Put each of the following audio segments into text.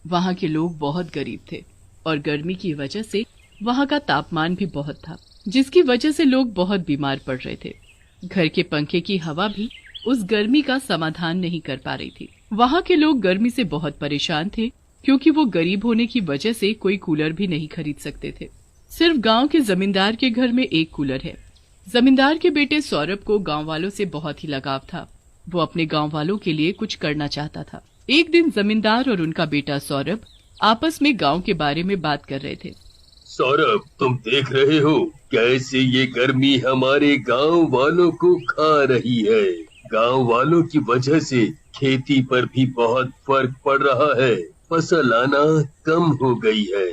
वहाँ के लोग बहुत गरीब थे और गर्मी की वजह से वहाँ का तापमान भी बहुत था, जिसकी वजह से लोग बहुत बीमार पड़ रहे थे। घर के पंखे की हवा भी उस गर्मी का समाधान नहीं कर पा रही थी। वहाँ के लोग गर्मी से बहुत परेशान थे क्योंकि वो गरीब होने की वजह से कोई कूलर भी नहीं खरीद सकते थे। सिर्फ गांव के जमींदार के घर में एक कूलर है। जमींदार के बेटे सौरभ को गांव वालों से बहुत ही लगाव था। वो अपने गांव वालों के लिए कुछ करना चाहता था। एक दिन जमींदार और उनका बेटा सौरभ आपस में गांव के बारे में बात कर रहे थे। सौरभ, तुम देख रहे हो कैसे ये गर्मी हमारे गांव वालों को खा रही है। गांव वालों की वजह से खेती पर भी बहुत फर्क पड़ रहा है। फसल आना कम हो गई है।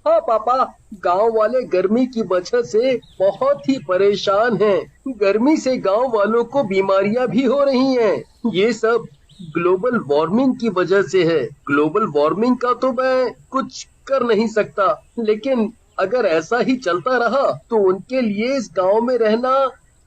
हाँ पापा, गांव वाले गर्मी की वजह से बहुत ही परेशान हैं। गर्मी से गांव वालों को बीमारियां भी हो रही हैं। ये सब ग्लोबल वार्मिंग की वजह से है। ग्लोबल वार्मिंग का तो मैं कुछ कर नहीं सकता, लेकिन अगर ऐसा ही चलता रहा तो उनके लिए इस गांव में रहना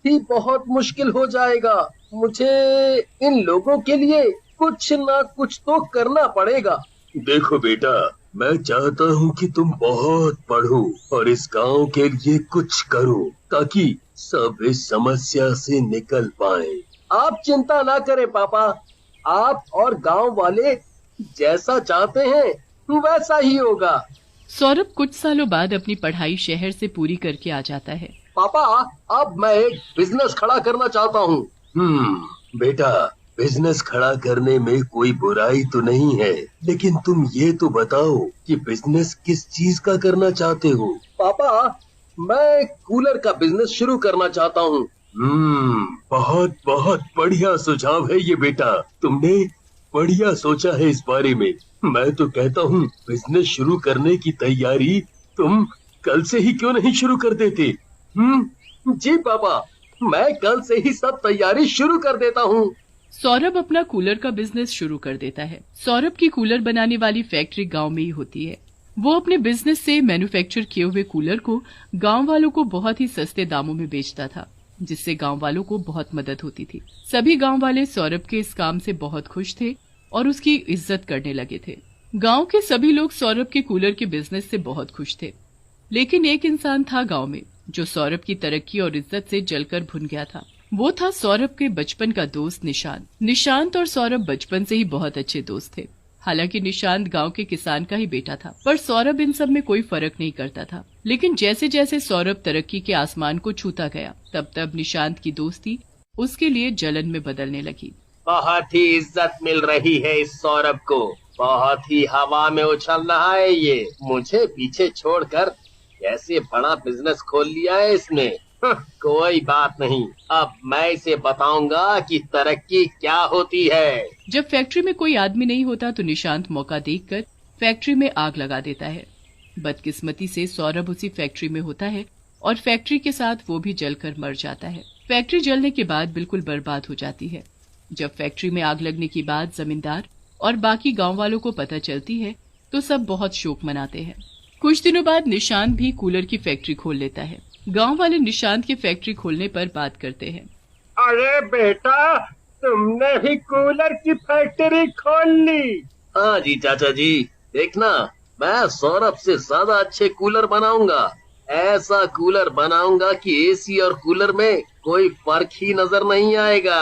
ही बहुत मुश्किल हो जाएगा। मुझे इन लोगों के लिए कुछ ना कुछ तो करना पड़ेगा। देखो बेटा, मैं चाहता हूँ कि तुम बहुत पढ़ो और इस गांव के लिए कुछ करो ताकि सब इस समस्या से निकल पाए। आप चिंता ना करें पापा, आप और गांव वाले जैसा चाहते हैं वैसा ही होगा। सौरभ कुछ सालों बाद अपनी पढ़ाई शहर से पूरी करके आ जाता है। पापा, अब मैं एक बिजनेस खड़ा करना चाहता हूँ। बेटा, बिजनेस खड़ा करने में कोई बुराई तो नहीं है, लेकिन तुम ये तो बताओ कि बिजनेस किस चीज का करना चाहते हो? पापा, मैं कूलर का बिजनेस शुरू करना चाहता हूँ। बहुत बहुत बढ़िया सुझाव है ये बेटा। तुमने बढ़िया सोचा है इस बारे में। मैं तो कहता हूँ बिजनेस शुरू करने की तैयारी तुम कल से ही क्यों नहीं शुरू कर देते? जी पापा, मैं कल से ही सब तैयारी शुरू कर देता हूँ। सौरभ अपना कूलर का बिजनेस शुरू कर देता है। सौरभ की कूलर बनाने वाली फैक्ट्री गांव में ही होती है। वो अपने बिजनेस से मैन्युफैक्चर किए हुए कूलर को गांव वालों को बहुत ही सस्ते दामों में बेचता था, जिससे गांव वालों को बहुत मदद होती थी। सभी गांव वाले सौरभ के इस काम से बहुत खुश थे और उसकी इज्जत करने लगे थे। गांव के सभी लोग सौरभ के कूलर के बिजनेस से बहुत खुश थे, लेकिन एक इंसान था गांव में जो सौरभ की तरक्की और इज्जत से जलकर भुन गया था। वो था सौरभ के बचपन का दोस्त निशांत। निशांत और सौरभ बचपन से ही बहुत अच्छे दोस्त थे। हालांकि निशांत गांव के किसान का ही बेटा था, पर सौरभ इन सब में कोई फर्क नहीं करता था। लेकिन जैसे जैसे सौरभ तरक्की के आसमान को छूता गया, तब तब निशांत की दोस्ती उसके लिए जलन में बदलने लगी। बहुत ही इज्जत मिल रही है इस सौरभ को। बहुत ही हवा में उछल रहा है ये। मुझे पीछे छोड़कर कैसे बड़ा बिजनेस खोल लिया है इसने। कोई बात नहीं, अब मैं इसे बताऊंगा कि तरक्की क्या होती है। जब फैक्ट्री में कोई आदमी नहीं होता तो निशांत मौका देखकर फैक्ट्री में आग लगा देता है। बदकिस्मती से सौरभ उसी फैक्ट्री में होता है और फैक्ट्री के साथ वो भी जलकर मर जाता है। फैक्ट्री जलने के बाद बिल्कुल बर्बाद हो जाती है। जब फैक्ट्री में आग लगने के बाद जमींदार और बाकी गांव वालों को पता चलती है तो सब बहुत शोक मनाते हैं। कुछ दिनों बाद निशांत भी कूलर की फैक्ट्री खोल लेता है। गांव वाले निशांत की फैक्ट्री खोलने पर बात करते हैं। अरे बेटा, तुमने भी कूलर की फैक्ट्री खोल ली? हाँ जी चाचा जी, देखना मैं सौरभ से ज्यादा अच्छे कूलर बनाऊंगा। ऐसा कूलर बनाऊंगा कि एसी और कूलर में कोई फर्क ही नजर नहीं आएगा।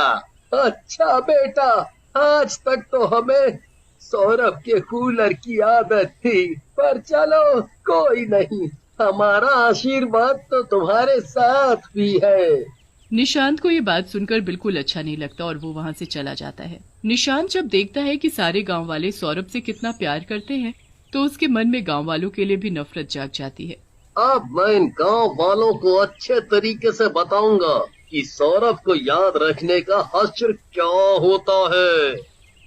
अच्छा बेटा, आज तक तो हमें सौरभ के कूलर की आदत थी, पर चलो कोई नहीं, हमारा आशीर्वाद तो तुम्हारे साथ भी है। निशांत को ये बात सुनकर बिल्कुल अच्छा नहीं लगता और वो वहाँ से चला जाता है। निशांत जब देखता है कि सारे गांव वाले सौरभ से कितना प्यार करते हैं तो उसके मन में गांव वालों के लिए भी नफरत जाग जाती है। अब मैं इन गांव वालों को अच्छे तरीके से बताऊंगा कि सौरभ को याद रखने का हश्र क्या होता है।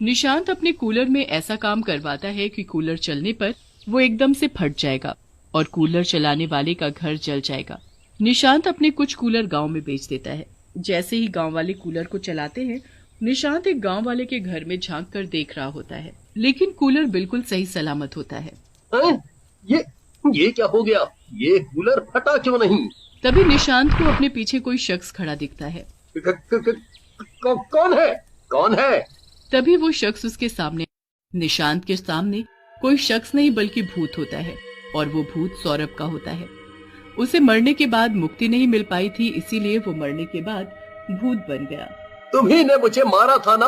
निशांत अपने कूलर में ऐसा काम करवाता है कि कूलर चलने पर वो एकदम से फट जाएगा और कूलर चलाने वाले का घर जल जाएगा। निशांत अपने कुछ कूलर गांव में बेच देता है। जैसे ही गांव वाले कूलर को चलाते हैं, निशांत एक गांव वाले के घर में झांक कर देख रहा होता है, लेकिन कूलर बिल्कुल सही सलामत होता है। ये क्या हो गया? ये कूलर फटा क्यों नहीं? तभी निशांत को अपने पीछे कोई शख्स खड़ा दिखता है। कौन है? तभी वो शख्स उसके सामने, निशांत के सामने कोई शख्स नहीं बल्कि भूत होता है, और वो भूत सौरभ का होता है। उसे मरने के बाद मुक्ति नहीं मिल पाई थी, इसीलिए वो मरने के बाद भूत बन गया। तुम्ही ने मुझे मारा था ना?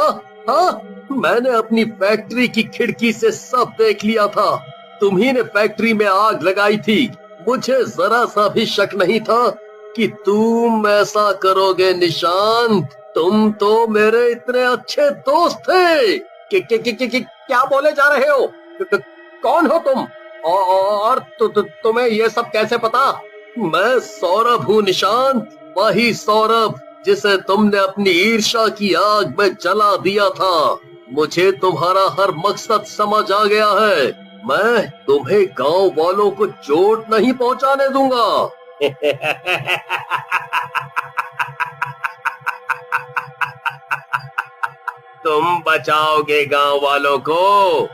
हाँ, मैंने अपनी फैक्ट्री की खिड़की से सब देख लिया था। तुम्ही ने फैक्ट्री में आग लगाई थी। मुझे जरा सा भी शक नहीं था कि तुम ऐसा करोगे निशांत। तुम तो मेरे इतने अच्छे दोस्त थे। क्या बोले जा रहे हो? कौन हो तुम? और तुम्हें ये सब कैसे पता? मैं सौरभ हूँ निशांत, वही सौरभ जिसे तुमने अपनी ईर्ष्या की आग में जला दिया था। मुझे तुम्हारा हर मकसद समझ आ गया है। मैं तुम्हें गांव वालों को चोट नहीं पहुंचाने दूंगा। तुम बचाओगे गांव वालों को?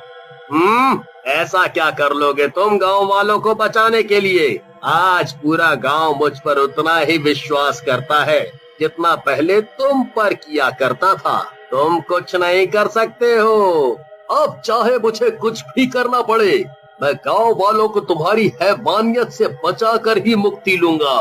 ऐसा क्या कर लोगे तुम गांव वालों को बचाने के लिए? आज पूरा गांव मुझ पर उतना ही विश्वास करता है जितना पहले तुम पर किया करता था। तुम कुछ नहीं कर सकते हो। अब चाहे मुझे कुछ भी करना पड़े, मैं गांव वालों को तुम्हारी हैवानियत से बचाकर ही मुक्ति लूंगा।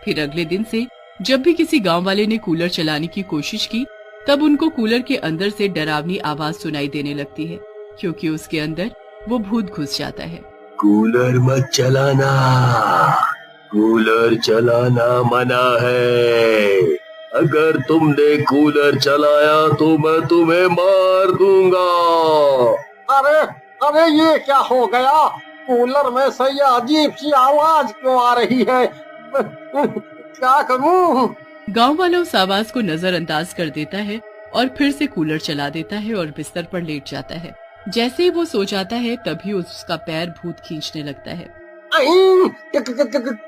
फिर अगले दिन से जब भी किसी गांव वाले ने कूलर चलाने की कोशिश की, तब उनको कूलर के अंदर से डरावनी आवाज सुनाई देने लगती है, क्योंकि उसके अंदर वो भूत घुस जाता है। कूलर मत चलाना, कूलर चलाना मना है। अगर तुमने कूलर चलाया तो मैं तुम्हें मार दूंगा। अरे अरे, ये क्या हो गया? कूलर में से ये अजीब सी आवाज क्यों आ रही है? क्या करूं? गांव वाला उस आवाज को नजरअंदाज कर देता है और फिर से कूलर चला देता है और बिस्तर पर लेट जाता है। जैसे ही वो सो जाता है तभी उसका पैर भूत खींचने लगता है।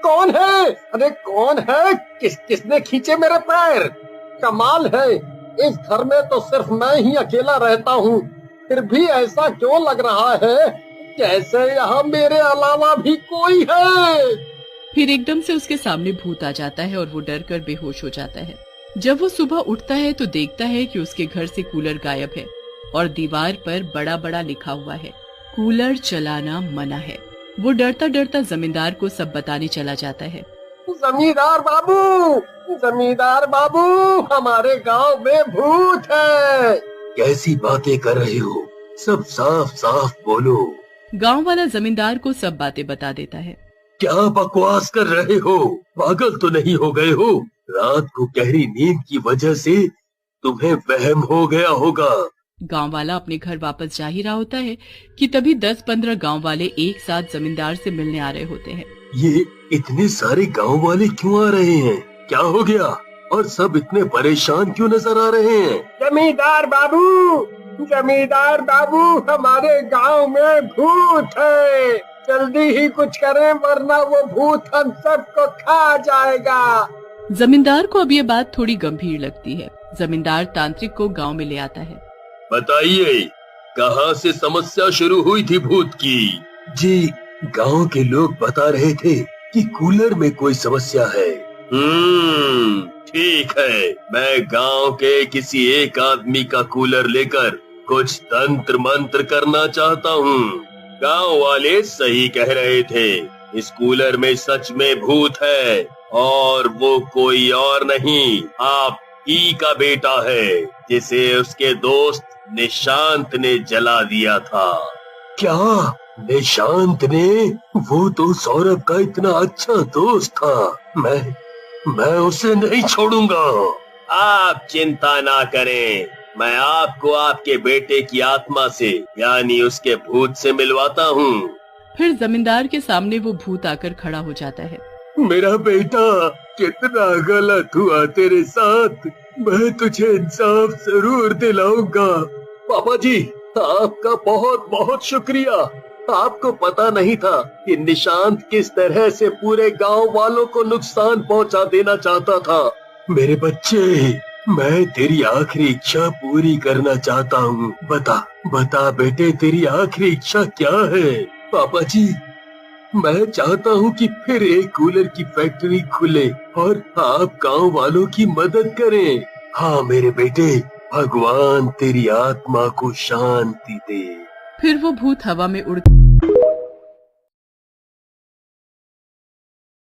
कौन है? अरे कौन है? किसने खींचे मेरे पैर? कमाल है, इस घर में तो सिर्फ मैं ही अकेला रहता हूँ, फिर भी ऐसा क्यों लग रहा है जैसे यहाँ मेरे अलावा भी कोई है। फिर एकदम से उसके सामने भूत आ जाता है और वो डर कर बेहोश हो जाता है। जब वो सुबह उठता है तो देखता है कि उसके घर से कूलर गायब है और दीवार पर बड़ा बड़ा लिखा हुआ है, कूलर चलाना मना है। वो डरता डरता जमींदार को सब बताने चला जाता है। जमींदार बाबू, जमींदार बाबू, हमारे गांव में भूत है। कैसी बातें कर रहे हो? सब साफ साफ बोलो। गांव वाला जमींदार को सब बातें बता देता है। क्या बकवास कर रहे हो? पागल तो नहीं हो गए हो? रात को गहरी नींद की वजह से तुम्हें वहम हो गया होगा। गांव वाला अपने घर वापस जा ही रहा होता है कि तभी 10-15 गांव वाले एक साथ जमींदार से मिलने आ रहे होते हैं। ये इतने सारे गांव वाले क्यों आ रहे हैं? क्या हो गया? और सब इतने परेशान क्यों नजर आ रहे हैं? जमींदार बाबू, जमींदार बाबू, हमारे गांव में भूत है। जल्दी ही कुछ करें वरना वो भूत हम सबको खा जाएगा। जमींदार को अब ये बात थोड़ी गंभीर लगती है। जमींदार तांत्रिक को गांव में ले आता है। बताइए, कहाँ से समस्या शुरू हुई थी भूत की? जी, गांव के लोग बता रहे थे कि कूलर में कोई समस्या है। ठीक है, मैं गांव के किसी एक आदमी का कूलर लेकर कुछ तंत्र मंत्र करना चाहता हूँ। गांव वाले सही कह रहे थे, इस कूलर में सच में भूत है और वो कोई और नहीं, आप ही का बेटा है, जिसे उसके दोस्त निशांत ने जला दिया था। क्या? निशांत ने? वो तो सौरभ का इतना अच्छा दोस्त था। मैं उसे नहीं छोड़ूंगा। आप चिंता ना करें, मैं आपको आपके बेटे की आत्मा से यानी उसके भूत से मिलवाता हूँ। फिर जमींदार के सामने वो भूत आकर खड़ा हो जाता है। मेरा बेटा, कितना गलत हुआ तेरे साथ। मैं तुझे इंसाफ जरूर दिलाऊंगा। पापा जी, आपका बहुत बहुत शुक्रिया। आपको पता नहीं था कि निशांत किस तरह से पूरे गांव वालों को नुकसान पहुंचा देना चाहता था। मेरे बच्चे, मैं तेरी आखिरी इच्छा पूरी करना चाहता हूँ। बता बेटे, तेरी आखिरी इच्छा क्या है? पापा जी, मैं चाहता हूँ कि फिर एक कूलर की फैक्ट्री खुले और आप गांव वालों की मदद करें। हाँ मेरे बेटे, भगवान तेरी आत्मा को शांति दे। फिर वो भूत हवा में उड़